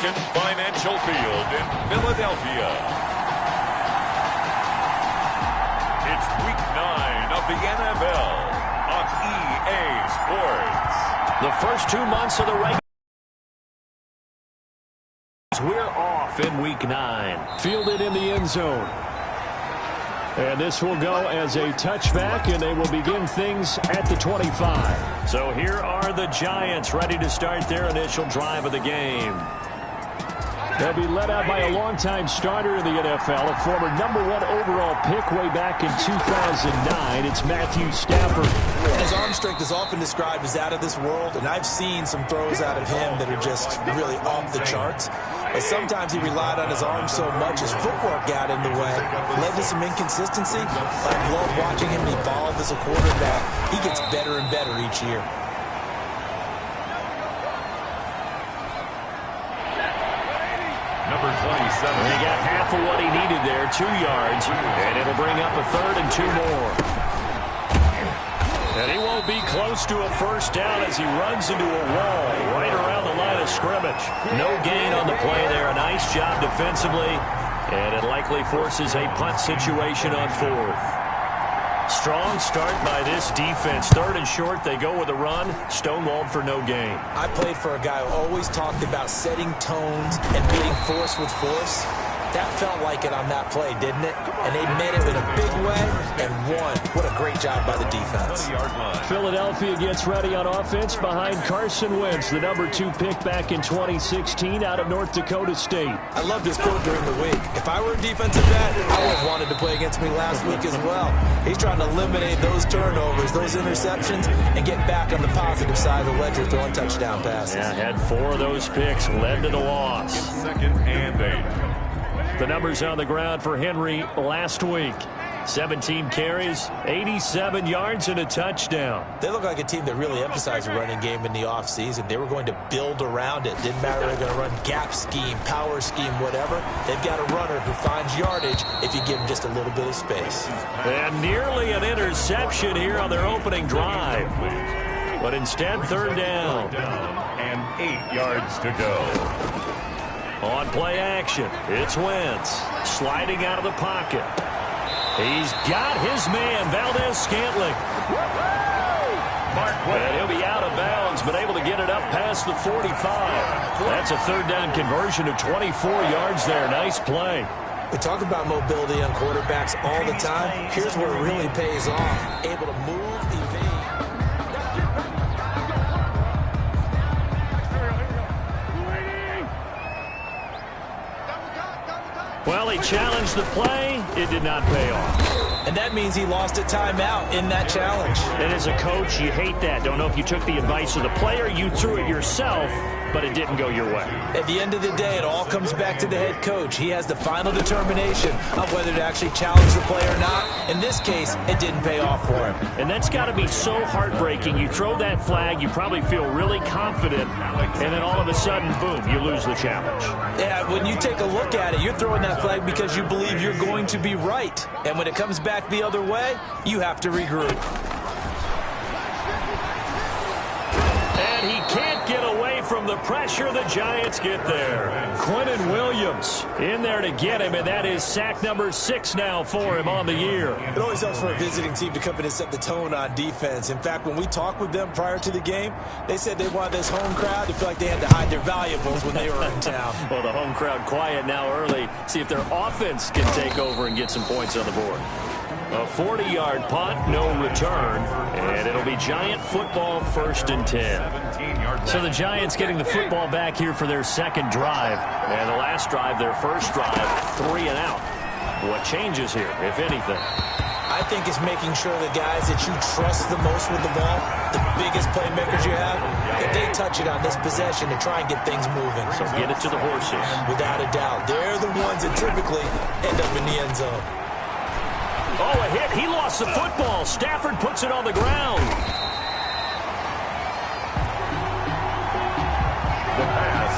American Financial Field in Philadelphia. It's Week 9 of the NFL on EA Sports. The first 2 months of the regular season, we're off in Week 9. Fielded in the end zone. And this will go as a touchback, and they will begin things at the 25. So here are the Giants ready to start their initial drive of the game. They'll be led out by a longtime starter in the NFL, a former #1 overall pick way back in 2009. It's Matthew Stafford. His arm strength is often described as out of this world, and I've seen some throws out of him that are just really off the charts. But sometimes he relied on his arm so much, his footwork got in the way, led to some inconsistency. But I love watching him evolve as a quarterback. He gets better and better each year. Number 27. He got half of what he needed there, 2 yards, and it'll bring up a third and 2 more. And he won't be close to a first down as he runs into a wall right around the line of scrimmage. No gain on the play there. A nice job defensively, and it likely forces a punt situation on 4th. Strong start by this defense. 3rd and short, they go with a run. Stonewalled for no gain. I played for a guy who always talked about setting tones and meeting force with force. That felt like it on that play, didn't it? And they made it in a big way and won. What a great job by the defense. Philadelphia gets ready on offense behind Carson Wentz, the #2 pick back in 2016 out of North Dakota State. I loved his quote during the week. If I were a defensive back, I would have wanted to play against me last week as well. He's trying to eliminate those turnovers, those interceptions, and get back on the positive side of the ledger, throwing touchdown passes. Yeah, had 4 of those picks, led to the loss. 2nd and 8. The numbers on the ground for Henry last week. 17 carries, 87 yards, and a touchdown. They look like a team that really emphasized the running game in the offseason. They were going to build around it. Didn't matter if they're going to run gap scheme, power scheme, whatever. They've got a runner who finds yardage if you give him just a little bit of space. And nearly an interception here on their opening drive. But instead, 3rd down. And 8 yards to go. On play action, it's Wentz sliding out of the pocket. He's got his man, Valdez-Scantling. And he'll be out of bounds, but able to get it up past the 45. That's a 3rd down conversion of 24 yards there. Nice play. We talk about mobility on quarterbacks all the time. Here's where it really pays off. Able to move, evade. Well, he challenged the play. It did not pay off. And that means he lost a timeout in that challenge. And as a coach, you hate that. Don't know if you took the advice of the player, you threw it yourself, but it didn't go your way. At the end of the day, it all comes back to the head coach. He has the final determination of whether to actually challenge the play or not. In this case, it didn't pay off for him. And that's got to be so heartbreaking. You throw that flag, you probably feel really confident, and then all of a sudden, boom, you lose the challenge. Yeah, when you take a look at it, you're throwing that flag because you believe you're going to be right. And when it comes back the other way, you have to regroup. And he can't get away from the pressure the Giants get there. Quinnen Williams in there to get him, and that is sack number 6 now for him on the year. It always helps for a visiting team to come in and set the tone on defense. In fact, when we talked with them prior to the game, they said they wanted this home crowd to feel like they had to hide their valuables when they were in town. Well, the home crowd quiet now early. See if their offense can take over and get some points on the board. A 40-yard punt, no return, and it'll be Giant football 1st and 10. So the Giants getting the football back here for their 2nd drive, and the last drive, their 1st drive, 3 and out. What changes here, if anything? I think it's making sure the guys that you trust the most with the ball, the biggest playmakers you have, that they touch it on this possession to try and get things moving. So get it to the horses. Without a doubt. They're the ones that typically end up in the end zone. Oh, a hit. He lost the football. Stafford puts it on the ground. The pass.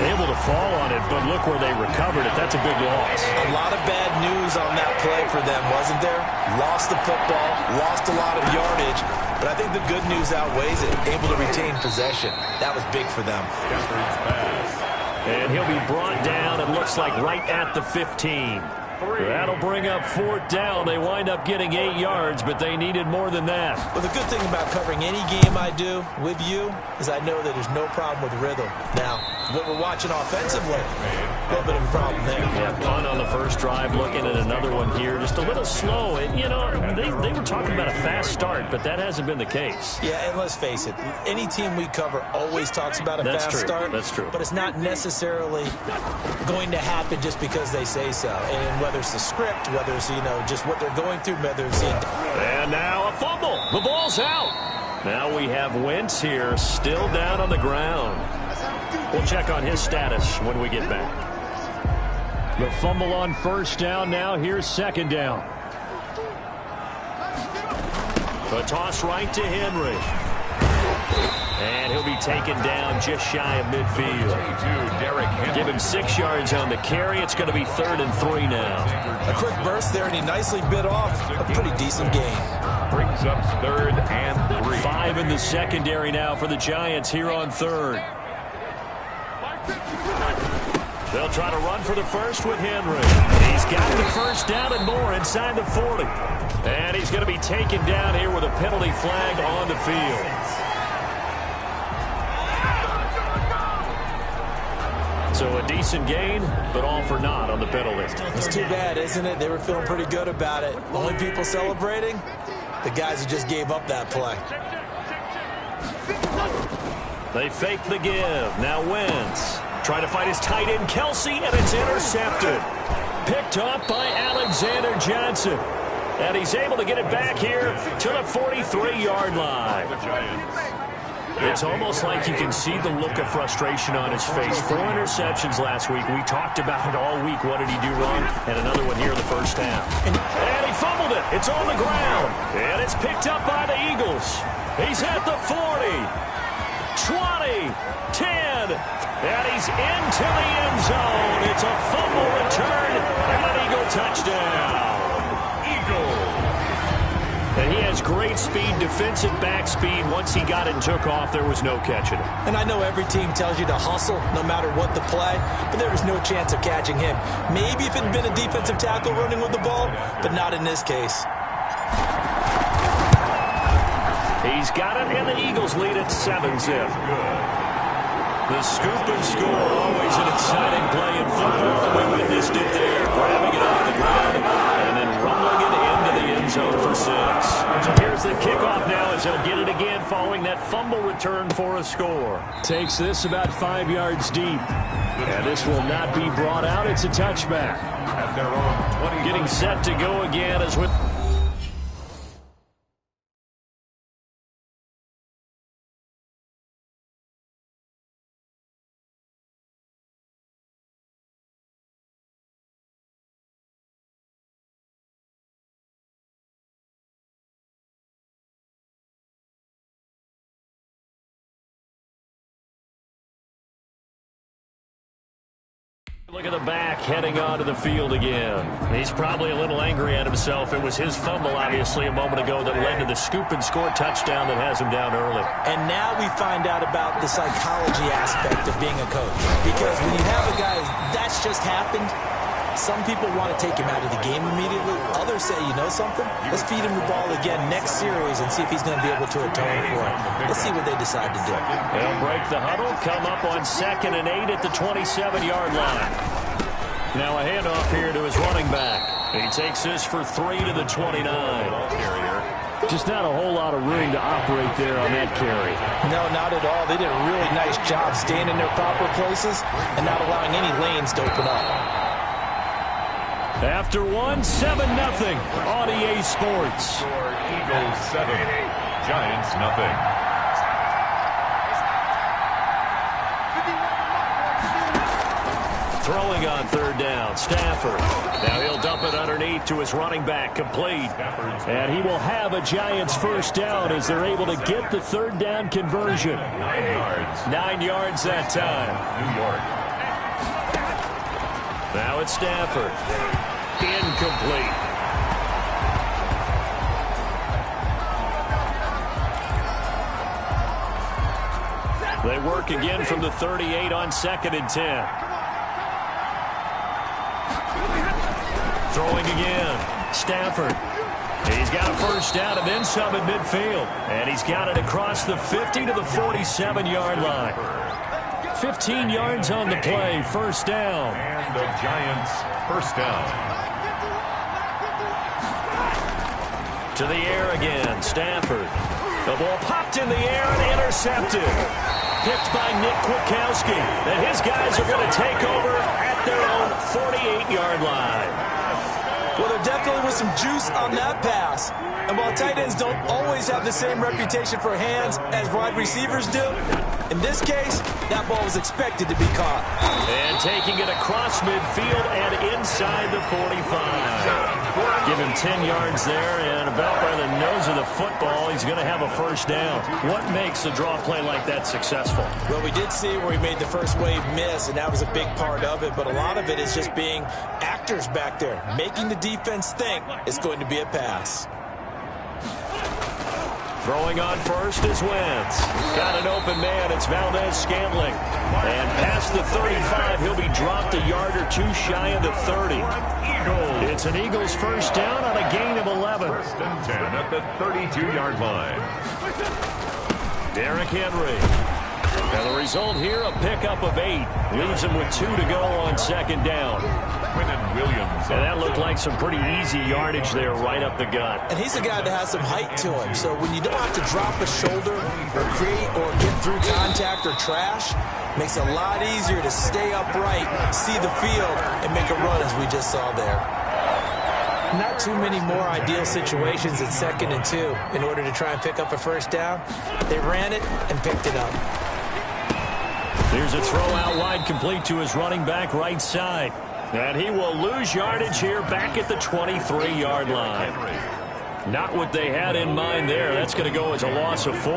Able to fall on it, but look where they recovered it. That's a big loss. A lot of bad news on that play for them, wasn't there? Lost the football, lost a lot of yardage, but I think the good news outweighs it. Able to retain possession. That was big for them. Stafford's pass. And he'll be brought down, it looks like, right at the 15. That'll bring up 4th down. They wind up getting 8 yards, but they needed more than that. Well, the good thing about covering any game I do with you is I know that there's no problem with rhythm. Now, what we're watching offensively, a little bit of a problem there. Yeah, punt on the first drive, looking at another one here. Just a little slow. And, you know, they were talking about a fast start, but that hasn't been the case. Yeah, and let's face it, any team we cover always talks about a fast start. That's true. But it's not necessarily going to happen just because they say so. And whether it's the script, whether it's, you know, just what they're going through, whether it's... And now a fumble. The ball's out. Now we have Wentz here, still down on the ground. We'll check on his status when we get back. The fumble on 1st down. Now here's 2nd down. The toss right to Henry. And he'll be taken down just shy of midfield. Give him 6 yards on the carry. It's going to be 3rd and 3 now. A quick burst there, and he nicely bit off a pretty decent gain. Brings up 3rd and 3. 5 in the secondary now for the Giants here on 3rd. They'll try to run for the first with Henry. He's got the 1st down and more inside the 40. And he's going to be taken down here with a penalty flag on the field. So a decent gain, but all for naught on the penalty. It's too bad, isn't it? They were feeling pretty good about it. The only people celebrating, the guys who just gave up that play. They fake the give. Now Wentz. Trying to fight his tight end, Kelsey, and it's intercepted. Picked off by Alexander Johnson. And he's able to get it back here to the 43-yard line. It's almost like you can see the look of frustration on his face. 4 interceptions last week. We talked about it all week. What did he do wrong? And another one here in the 1st half. And he fumbled it. It's on the ground. And it's picked up by the Eagles. He's at the 40, 20, 10. And he's into the end zone. It's a fumble return and an Eagle touchdown. And he has great speed, defensive back speed. Once he got it and took off, there was no catching him. And I know every team tells you to hustle no matter what the play, but there was no chance of catching him. Maybe if it had been a defensive tackle running with the ball, but not in this case. He's got it, and the Eagles lead at 7-zip. The scoop and score, always an exciting play in football. We witnessed it there, grabbing it off the ground and then rumbling it into the end zone for 6. So here's the kickoff now as he'll get it again following that fumble return for a score. Takes this about 5 yards deep. And this will not be brought out. It's a touchback. At their own 20. Getting set to go again as with... Look at the back heading onto the field again. He's probably a little angry at himself. It was his fumble, obviously, a moment ago that led to the scoop and score touchdown that has him down early. And now we find out about the psychology aspect of being a coach. Because when you have a guy that's just happened, some people want to take him out of the game immediately. Others say, you know something? Let's feed him the ball again next series and see if he's going to be able to atone for it. Let's see what they decide to do. They'll break the huddle, come up on 2nd and 8 at the 27-yard line. Now a handoff here to his running back. He takes this for 3 to the 29. Just not a whole lot of room to operate there on that carry. No, not at all. They did a really nice job staying in their proper places and not allowing any lanes to open up. After 1, 7-0 on EA Sports. Eagles 7, Giants nothing. Throwing on 3rd down, Stafford. Now he'll dump it underneath to his running back, complete. And he will have a Giants 1st down as they're able to get the 3rd down conversion. 9 yards. 9 yards that time. New York. Now it's Stafford. Incomplete. They work again from the 38 on 2nd and 10. Throwing again. Stafford. He's got a first down and then some at midfield. And he's got it across the 50 to the 47-yard line. 15 yards on the play. First down. And the Giants first down. To the air again. Stafford. The ball popped in the air and intercepted. Picked by Nick Kwiatkowski. And his guys are going to take over at their own 48-yard line. Well, there definitely was some juice on that pass. And while tight ends don't always have the same reputation for hands as wide receivers do, in this case, that ball was expected to be caught. And taking it across midfield and inside the 45. Give him 10 yards there, and about by the nose of the football, he's going to have a first down. What makes a draw play like that successful? Well, we did see where he made the first wave miss, and that was a big part of it. But a lot of it is just being actors back there, making the defense think it's going to be a pass. Throwing on first is Wentz. Got an open man. It's Valdez-Scantling. And past the 35, he'll be dropped a yard or two shy of the 30. It's an Eagles first down on a gain of 11. First and 10 at the 32-yard line. Derrick Henry. And the result here, a pickup of 8. Leaves him with 2 to go on second down. Williams. And that looked like some pretty easy yardage there right up the gut. And he's a guy that has some height to him. So when you don't have to drop a shoulder or create or get through contact or trash, makes it a lot easier to stay upright, see the field, and make a run as we just saw there. Not too many more ideal situations at 2nd and 2 in order to try and pick up a first down. They ran it and picked it up. Here's a throw out wide complete to his running back right side. And he will lose yardage here back at the 23-yard line. Not what they had in mind there. That's going to go as a loss of 4.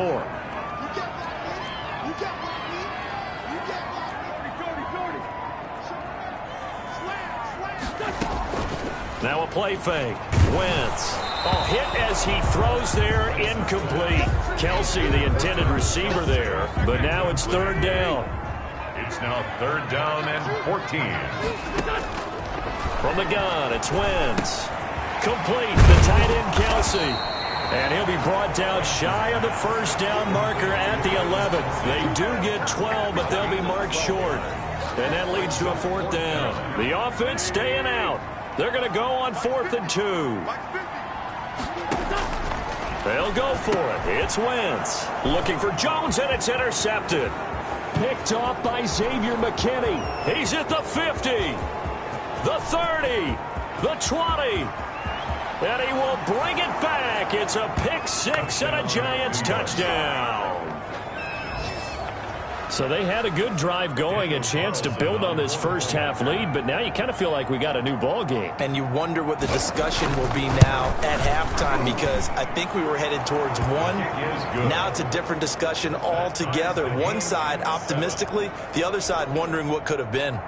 Now a play fake. Wentz. Oh, hit as he throws there, incomplete. Kelsey, the intended receiver there. But now it's 3rd down. It's now 3rd down and 14. From the gun, it's Wentz. Complete, the tight end Kelsey. And he'll be brought down shy of the first down marker at the 11. They do get 12, but they'll be marked short. And that leads to a 4th down. The offense staying out. They're going to go on 4th and 2. They'll go for it. It's Wentz. Looking for Jones, and it's intercepted. Picked off by Xavier McKinney. He's at the 50, the 30, the 20. And he will bring it back. It's a pick 6 and a Giants touchdown. So they had a good drive going, a chance to build on this first half lead, but now you kind of feel like we got a new ball game. And you wonder what the discussion will be now at halftime, because I think we were headed towards 1. Now it's a different discussion altogether. One side optimistically, the other side wondering what could have been.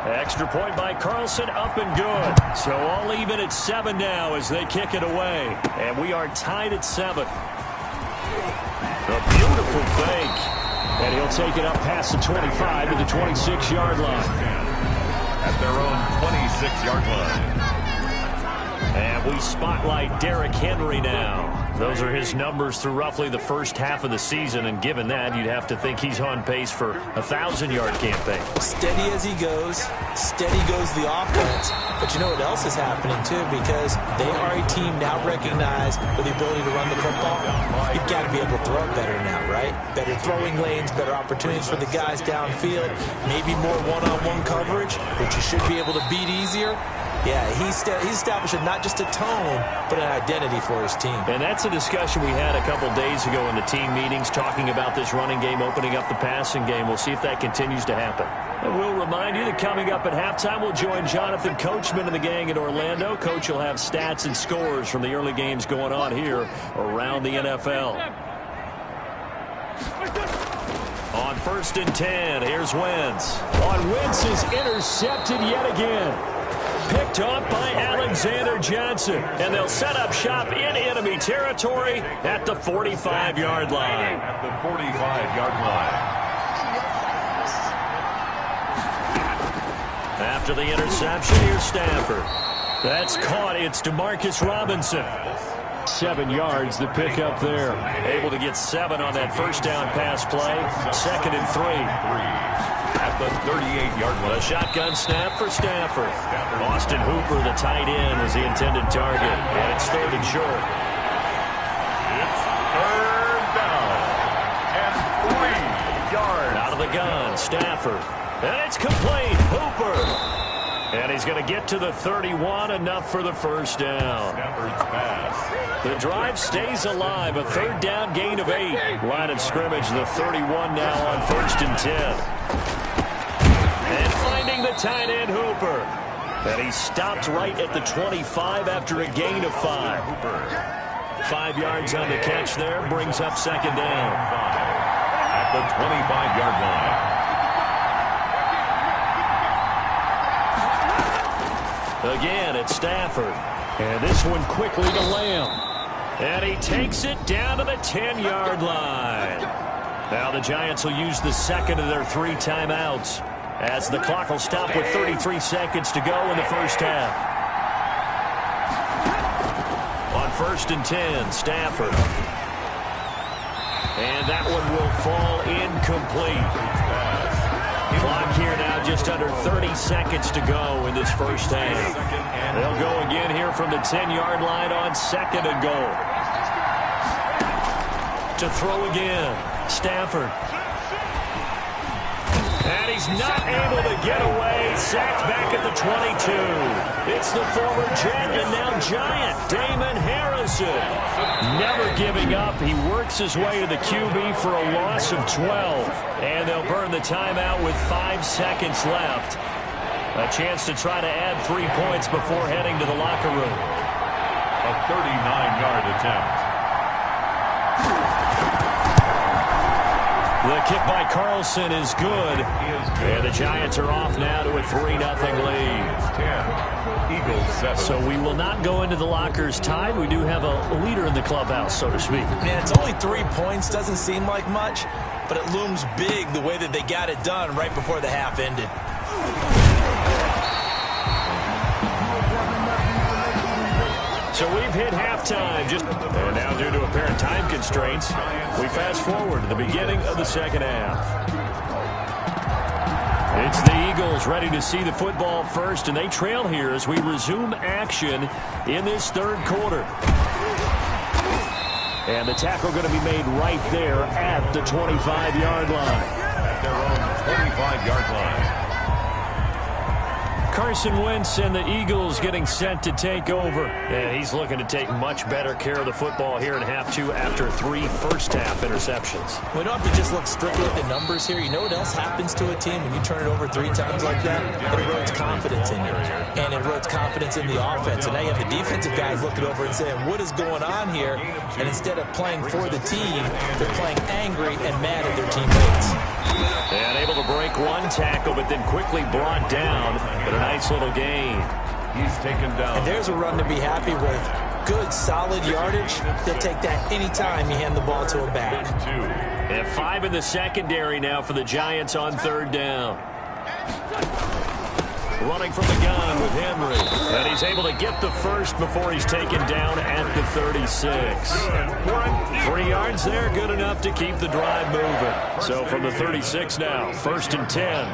Extra point by Carlson, up and good. So all even at 7 now as they kick it away. And we are tied at 7. A beautiful fake. And he'll take it up past the 25 to the 26-yard line. At their own 26-yard line. And we spotlight Derrick Henry now. Those are his numbers through roughly the first half of the season, and given that, you'd have to think he's on pace for a 1,000-yard campaign. Steady as he goes, steady goes the offense. But you know what else is happening, too, because they are a team now recognized with the ability to run the football. You've got to be able to throw it better now, right? Better throwing lanes, better opportunities for the guys downfield, maybe more one-on-one coverage, which you should be able to beat easier. Yeah, he's establishing not just a tone, but an identity for his team. And that's a discussion we had a couple days ago in the team meetings, talking about this running game, opening up the passing game. We'll see if that continues to happen. And we'll remind you that coming up at halftime, we'll join Jonathan Coachman and the gang in Orlando. Coach will have stats and scores from the early games going on here around the NFL. On 1st and 10, here's Wentz. On Wentz is intercepted yet again. Picked off by Alexander Johnson. And they'll set up shop in enemy territory at the 45-yard line. At the 45-yard line. After the interception, here's Stafford. That's caught. It's Demarcus Robinson. 7 yards, the pickup there. Able to get 7 on that first down pass play. 2nd and 3. At the 38-yard line. A shotgun snap for Stafford. Austin Hooper, the tight end, was the intended target. And it's 3rd and short. It's 3rd down and 3 yards. Out of the gun, Stafford. And it's complete. Hooper. And he's going to get to the 31, enough for the first down. Stafford's pass. The drive stays alive. A 3rd down gain of 8. Line of scrimmage, the 31 now on 1st and 10. And finding the tight end, Hooper. And he stopped right at the 25 after a gain of 5. 5 yards on the catch there, brings up 2nd down. At the 25-yard line. Again, it's Stafford. And this one quickly to Lamb. And he takes it down to the 10-yard line. Now the Giants will use the 2nd of their 3 timeouts, as the clock will stop with 33 seconds to go in the first half. On 1st and 10, Stafford. And that one will fall incomplete. Clock here now just under 30 seconds to go in this first half. They'll go again here from the 10-yard line on 2nd and goal. To throw again, Stafford. And he's not able to get away. Sacked back at the 22. It's the former Jet and now Giant, Damon Harrison. Never giving up. He works his way to the QB for a loss of 12. And they'll burn the timeout with 5 seconds left. A chance to try to add 3 points before heading to the locker room. A 39-yard attempt. The kick by Carlson is good. And the Giants are off now to a 3-0 lead. 10. Eagles 7. So we will not go into the lockers tied. We do have a leader in the clubhouse, so to speak. Man, it's only 3 points. Doesn't seem like much, but it looms big the way that they got it done right before the half ended. So we've hit halftime. And now due to apparent time constraints, we fast forward to the beginning of the second half. It's the Eagles ready to see the football first, and they trail here as we resume action in this 3rd quarter. And the tackle going to be made right there at the 25-yard line. At their own 25-yard line. Carson Wentz and the Eagles getting set to take over. And he's looking to take much better care of the football here in half 2 after 3 first-half interceptions. We don't have to just look strictly at the numbers here. You know what else happens to a team when you turn it over 3 times like that? It erodes confidence in you. And it erodes confidence in the offense. And now you have the defensive guys looking over and saying, what is going on here? And instead of playing for the team, they're playing angry and mad at their teammates. And able to break 1 tackle, but then quickly brought down. But a nice little gain. He's taken down. And there's a run to be happy with. Good, solid yardage. They'll take that anytime you hand the ball to a back. 2. And 5 in the secondary now for the Giants on 3rd down. Running from the gun with Henry. And he's able to get the first before he's taken down at the 36. 3 yards there, good enough to keep the drive moving. So from the 36 now, 1st and 10.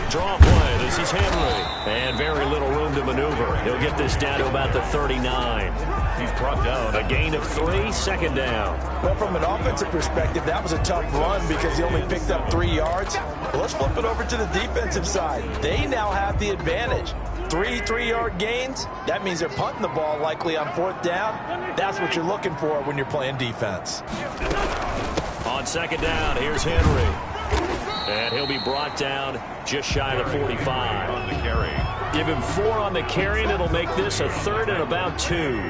Draw play, this is Henry. And very little room to maneuver. He'll get this down to about the 39. He's brought down a gain of 3, 2nd down. Well, from an offensive perspective, that was a tough run because he only picked up 3 yards. Well, let's flip it over to the defensive side. They now have the advantage. 3 3-yard gains. That means they're punting the ball likely on 4th down. That's what you're looking for when you're playing defense. On 2nd down, here's Henry. And he'll be brought down just shy of the 45. On the carry. Give him 4 on the carry, and it'll make this a 3rd and about 2.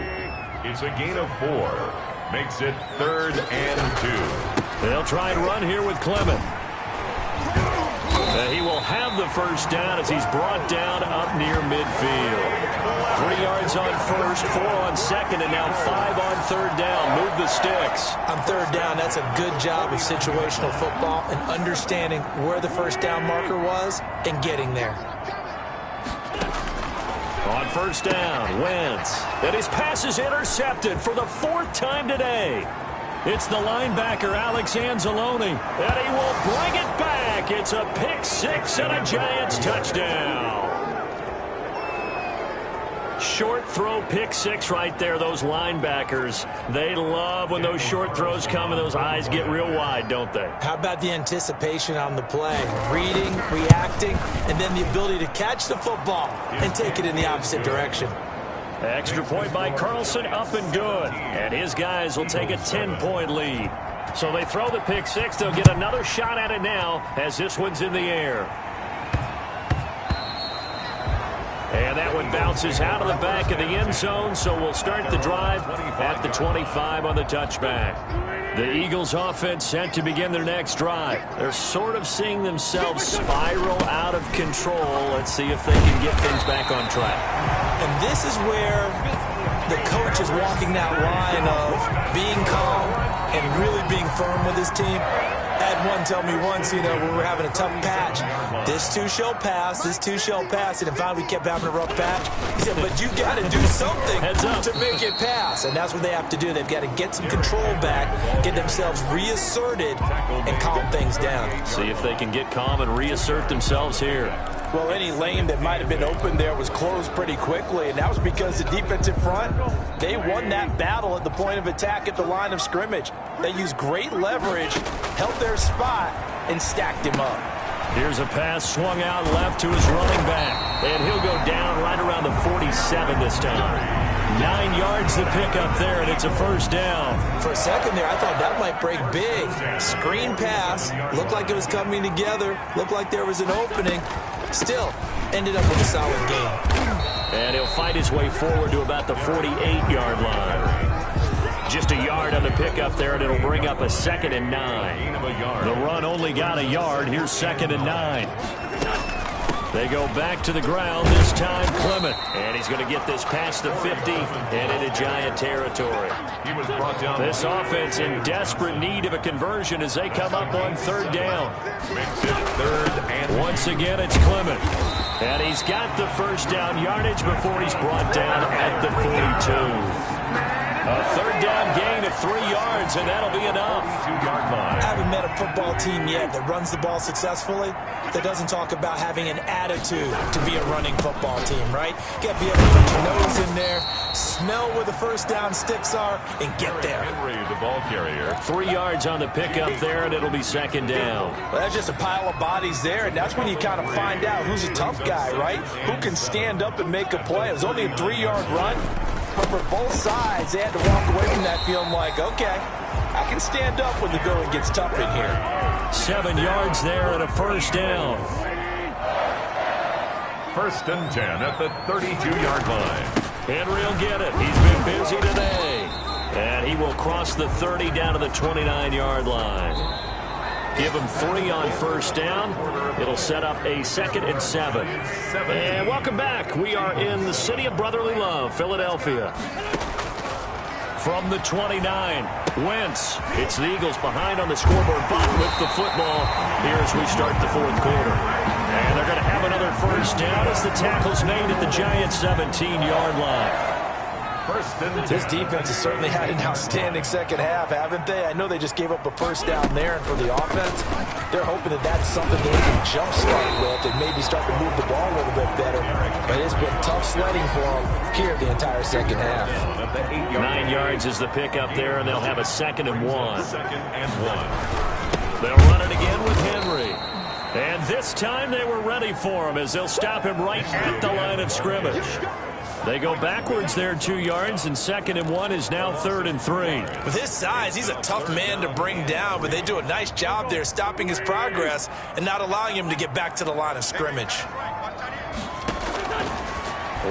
It's a gain of 4. Makes it 3rd and 2. They'll try and run here with Clement. He will have the first down as he's brought down up near midfield. 3 yards on 1st, 4 on 2nd, and now 5 on 3rd down. Move the sticks. On 3rd down, that's a good job of situational football and understanding where the first down marker was and getting there. on first down. Wentz. And his pass is intercepted for the 4th time today. It's the linebacker, Alex Anzalone. And he will bring it back. It's a pick six and a Giants touchdown. Short throw pick six right there, those linebackers. They love when those short throws come and those eyes get real wide, don't they? How about the anticipation on the play? Reading, reacting, and then the ability to catch the football and take it in the opposite direction. Extra point by Carlson, up and good. And his guys will take a 10-point lead. So they throw the pick six. They'll get another shot at it now as this one's in the air. And that one bounces out of the back of the end zone, so we'll start the drive at the 25 on the touchback. The Eagles offense set to begin their next drive. They're sort of seeing themselves spiral out of control. Let's see if they can get things back on track. And this is where the coach is walking that line of being calm and really being firm with his team. I had one tell me once, when we were having a tough patch, this too shall pass, this too shall pass, and finally we kept having a rough patch. He said, but you got to do something to make it pass, and that's what they have to do. They've got to get some control back, get themselves reasserted, and calm things down. See if they can get calm and reassert themselves here. Well, any lane that might have been open there was closed pretty quickly, and that was because the defensive front, they won that battle at the point of attack at the line of scrimmage. They used great leverage, held their spot, and stacked him up. Here's a pass swung out left to his running back, and he'll go down right around the 47 this time. 9 yards to pick up there, and it's a first down. For a second there, I thought that might break big. Screen pass, looked like it was coming together, looked like there was an opening. Still, ended up with a solid game. And he'll fight his way forward to about the 48-yard line. Just a yard on the pickup there, and it'll bring up a 2nd and 9. The run only got a yard. Here's 2nd and 9. They go back to the ground, this time Clement. And he's going to get this past the 50 and into Giant territory. This offense in desperate need of a conversion as they come up on 3rd down. Once again, it's Clement. And he's got the first down yardage before he's brought down at the 42. A 3rd down gain of 3 yards, and that'll be enough. I haven't met a football team yet that runs the ball successfully that doesn't talk about having an attitude to be a running football team, right? You got to be able to put your nose in there, smell where the first down sticks are, and get there. The ball carrier. 3 yards on the pickup there, and it'll be 2nd down. Well, that's just a pile of bodies there, and that's when you kind of find out who's a tough guy, right? Who can stand up and make a play. It was only a 3-yard run. But for both sides, they had to walk away from that feeling like, okay, I can stand up when the going gets tough in here. 7 yards there and a first down. 1st and 10 at the 32-yard line. Henry will get it. He's been busy today. And he will cross the 30 down to the 29-yard line. Give him 3 on first down. It'll set up a 2nd and 7. And welcome back. We are in the city of brotherly love, Philadelphia. From the 29, Wentz. It's the Eagles behind on the scoreboard, but with the football here as we start the 4th quarter. And they're going to have another first down as the tackle's made at the Giants' 17-yard line. This defense has certainly had an outstanding second half, haven't they? I know they just gave up a first down there, and for the offense, they're hoping that that's something they can jumpstart with and maybe start to move the ball a little bit better. But it's been tough sledding for them here the entire second half. 9 yards is the pickup there, and they'll have a 2nd and 1. They'll run it again with Henry. And this time they were ready for him as they'll stop him right at the line of scrimmage. They go backwards there 2 yards, and 2nd and 1 is now 3rd and 3. With his size, he's a tough man to bring down, but they do a nice job there stopping his progress and not allowing him to get back to the line of scrimmage.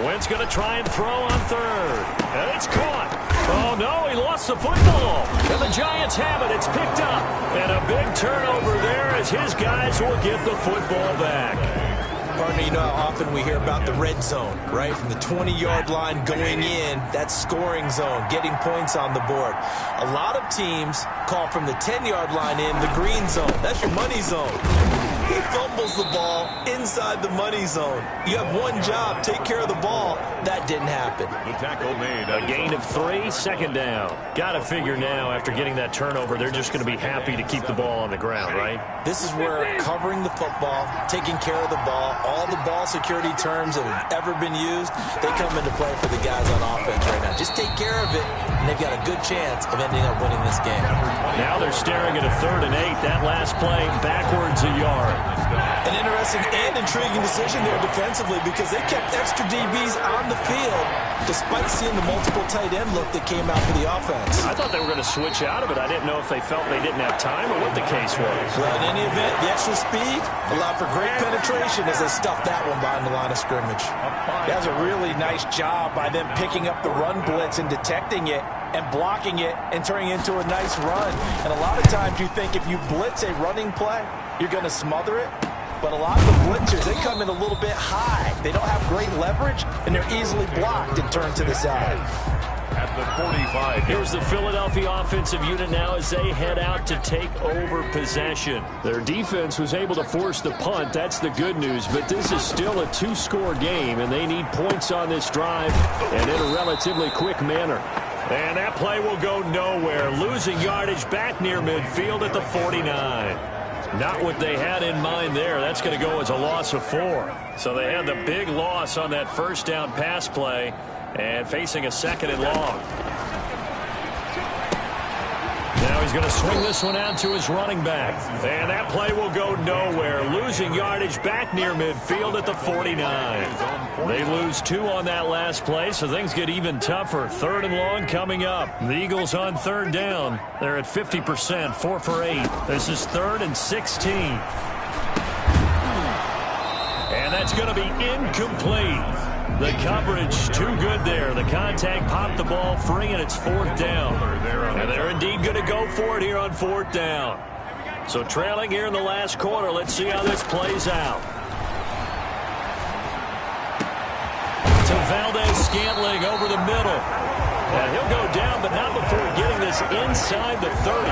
Wentz going to try and throw on 3rd. And it's caught. Oh, no, he lost the football. And the Giants have it. It's picked up. And a big turnover there as his guys will get the football back. Partner, you know how often we hear about the red zone, right? From the 20-yard line going in, that scoring zone, getting points on the board. A lot of teams call from the 10-yard line in the green zone. That's your money zone. He fumbles the ball inside the money zone. You have one job, take care of the ball. That didn't happen. The tackle made. A gain of 3, second down. Got to figure now, after getting that turnover, they're just going to be happy to keep the ball on the ground, right? This is where covering the football, taking care of the ball, all the ball security terms that have ever been used, they come into play for the guys on offense right now. Just take care of it, and they've got a good chance of ending up winning this game. Now they're staring at a 3rd and 8. That last play, backwards a yard. An interesting and intriguing decision there defensively because they kept extra DBs on the field despite seeing the multiple tight end look that came out for the offense. I thought they were going to switch out of it. I didn't know if they felt they didn't have time or what the case was. Well, in any event, the extra speed allowed for great penetration as they stuffed that one behind the line of scrimmage. That was a really nice job by them picking up the run blitz and detecting it and blocking it and turning it into a nice run. And a lot of times you think if you blitz a running play, you're going to smother it. But a lot of the blitzers, they come in a little bit high. They don't have great leverage, and they're easily blocked and turned to the side. At the 45. Here's the Philadelphia offensive unit now as they head out to take over possession. Their defense was able to force the punt. That's the good news. But this is still a 2-score game, and they need points on this drive and in a relatively quick manner. And that play will go nowhere. Losing yardage back near midfield at the 49. Not what they had in mind there. That's going to go as a loss of 4. So they had the big loss on that first down pass play and facing a 2nd and long. Now he's going to swing this one out to his running back. And that play will go nowhere. Losing yardage back near midfield at the 49. They lose 2 on that last play, so things get even tougher. 3rd and long coming up. The Eagles on 3rd down. They're at 50%, 4 for 8. This is 3rd and 16. And that's going to be incomplete. The coverage too good there. The contact popped the ball free, and it's 4th down. And they're indeed going to go for it here on 4th down. So trailing here in the last quarter. Let's see how this plays out. To Valdez-Scantling over the middle. And he'll go down, but not before getting this inside the 30.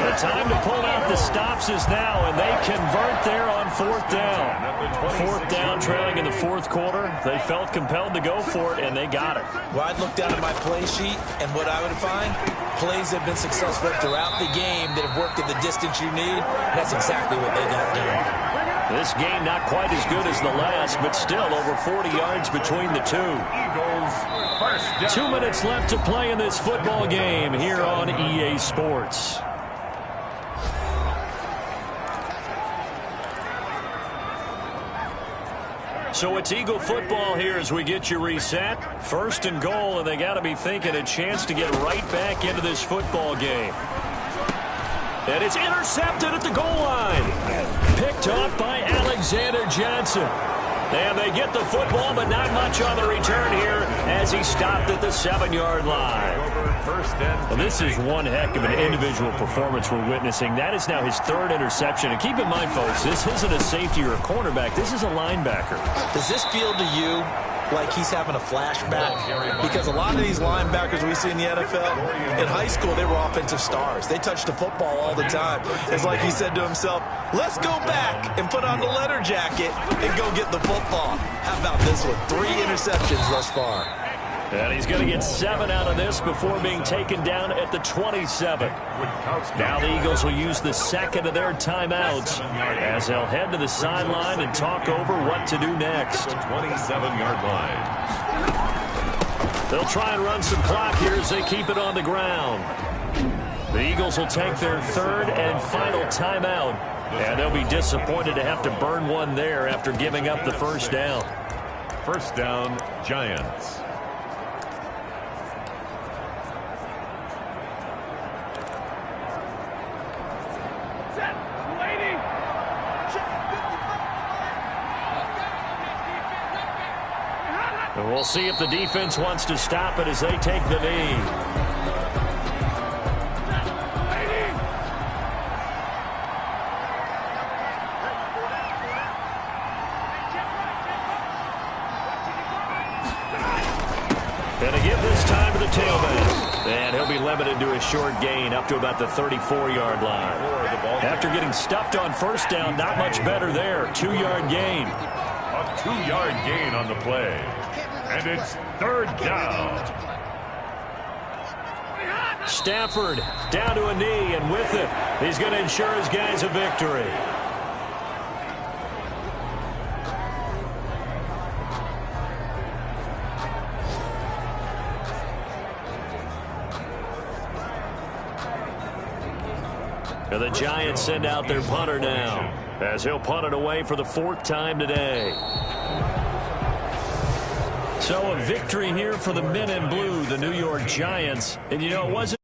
The time to pull out the stops is now, and they convert there on 4th down. 4th down, trailing in the 4th quarter. They felt compelled to go for it, and they got it. Well, I'd look down at my play sheet, and what I would find, plays have been successful throughout the game that have worked at the distance you need. That's exactly what they got done. This game not quite as good as the last, but still over 40 yards between the two. 2 minutes left to play in this football game here on EA Sports. So it's Eagle football here as we get you reset. 1st and goal, and they got to be thinking a chance to get right back into this football game. And it's intercepted at the goal line. Picked off by Alexander Johnson. And they get the football, but not much on the return here as he stopped at the 7-yard line. Well, this is one heck of an individual performance we're witnessing. That is now his 3rd interception. And keep in mind, folks, this isn't a safety or a cornerback. This is a linebacker. Does this feel to you like he's having a flashback? Because a lot of these linebackers we see in the NFL, in high school, they were offensive stars. They touched the football all the time. It's like he said to himself, let's go back and put on the leather jacket and go get the football. How about this one? 3 interceptions thus far. And he's going to get 7 out of this before being taken down at the 27. Now the Eagles will use the 2nd of their timeouts as they'll head to the sideline and talk over what to do next. 27-yard line. They'll try and run some clock here as they keep it on the ground. The Eagles will take their 3rd and final timeout, and they'll be disappointed to have to burn one there after giving up the 1st down. 1st down, Giants. And we'll see if the defense wants to stop it as they take the knee. And to give this time to the tailback. And he'll be limited to a short gain up to about the 34-yard line. After getting stuffed on first down, not much better there. 2-yard gain. A 2-yard gain on the play. And it's third down. Stafford down to a knee, and with it, he's going to ensure his guys a victory. And the Giants send out their punter now, as he'll punt it away for the 4th time today. So a victory here for the men in blue, the New York Giants. And, you know, it wasn't